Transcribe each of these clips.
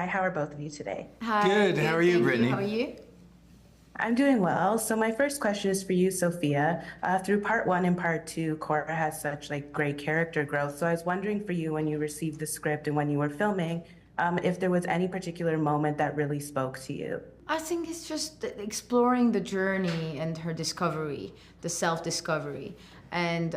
Hi, how are both of you today? Hi, Good. How are you, thank Brittany? How are you? I'm doing well. So my first question is for you, Sophia. Through part one and part two, Cora has such like great character growth. So I was wondering for you when you received the script and when you were filming, if there was any particular moment that really spoke to you. I think it's just exploring the journey and her discovery, the self-discovery. And,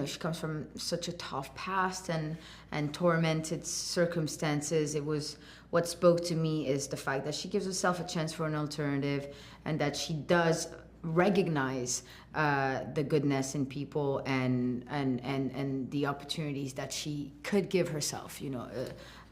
she comes from such a tough past and tormented circumstances. It was what spoke to me is the fact that she gives herself a chance for an alternative and that she does recognize the goodness in people and the opportunities that she could give herself,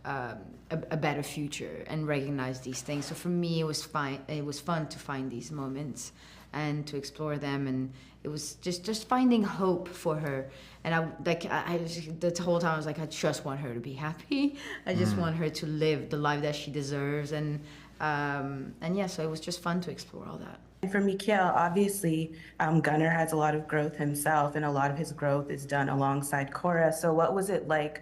a better future and recognize these things. So for me, it was fine. It was fun to find these moments and to explore them, and it was just finding hope for her. And the whole time I was like, I just want her to be happy. I just want her to live the life that she deserves, and yeah, so it was just fun to explore all that. And for Mikhail, obviously, Gunnar has a lot of growth himself, and a lot of his growth is done alongside Cora. So what was it like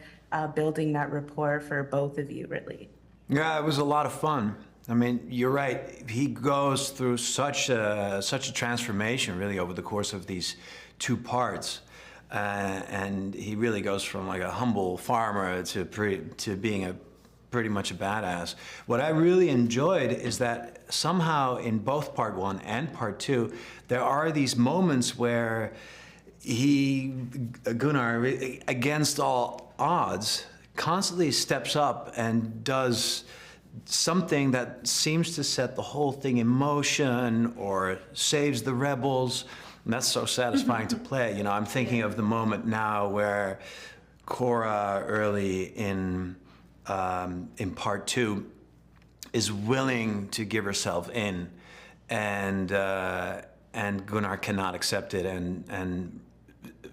building that rapport for both of you, really? Yeah, it was a lot of fun. I mean, you're right. He goes through such a transformation, really, over the course of these two parts, and he really goes from like a humble farmer to being pretty much a badass. What I really enjoyed is that somehow in both part one and part two, there are these moments where Gunnar, against all odds, constantly steps up and does something that seems to set the whole thing in motion or saves the rebels. And that's so satisfying to play. You know, I'm thinking of the moment now where Cora early in part two is willing to give herself in, and Gunnar cannot accept it and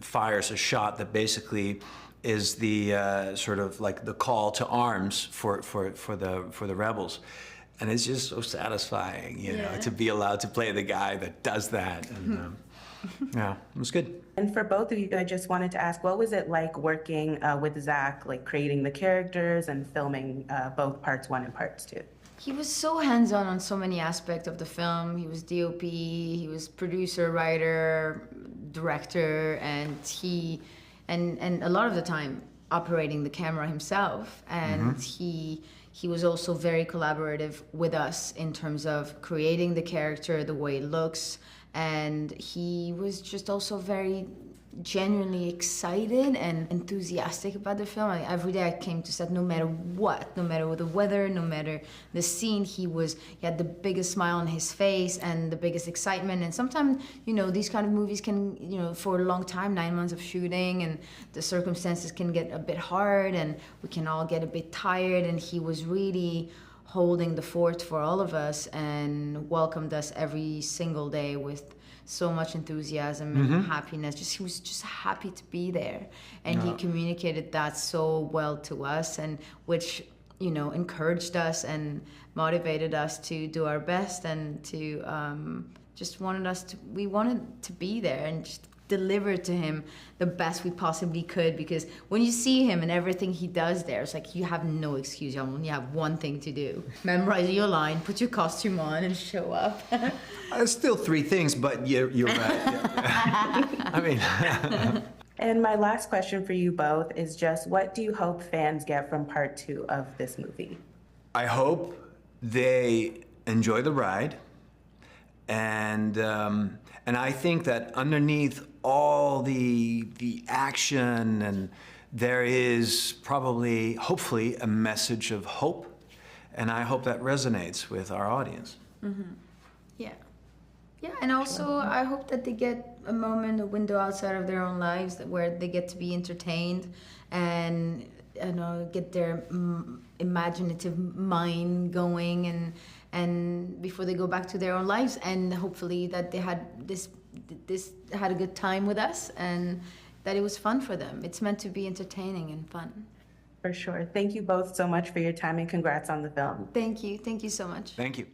fires a shot that basically is the sort of like the call to arms for the rebels, and it's just so satisfying, you know, to be allowed to play the guy that does that, and yeah, it was good. And for both of you, I just wanted to ask, what was it like working with Zach, like creating the characters and filming both parts one and parts two? He was so hands-on on so many aspects of the film. He was DOP, he was producer, writer, director, and and a lot of the time operating the camera himself. And he was also very collaborative with us in terms of creating the character, the way it looks, and he was just also very genuinely excited and enthusiastic about the film. Every day I came to set, no matter what, no matter the weather, no matter the scene, he had the biggest smile on his face and the biggest excitement. And sometimes, these kind of movies can, for a long time, 9 months of shooting, and the circumstances can get a bit hard and we can all get a bit tired. And he was really holding the fort for all of us and welcomed us every single day with so much enthusiasm and happiness. He was just happy to be there, and he communicated that so well to us, and which encouraged us and motivated us to do our best and to we wanted to be there and just deliver to him the best we possibly could, because when you see him and everything he does there, it's like you have no excuse. You only have one thing to do: memorize your line, put your costume on, and show up. Still three things, but you're right. I mean. And my last question for you both is just, what do you hope fans get from part two of this movie? I hope they enjoy the ride, and I think that underneath all the action, and there is probably, hopefully, a message of hope, and I hope that resonates with our audience. Yeah, and also I hope that they get a moment, a window outside of their own lives where they get to be entertained and get their imaginative mind going, and before they go back to their own lives, and hopefully that they had had a good time with us and that it was fun for them. It's meant to be entertaining and fun. For sure. Thank you both so much for your time, and congrats on the film. Thank you so much. Thank you.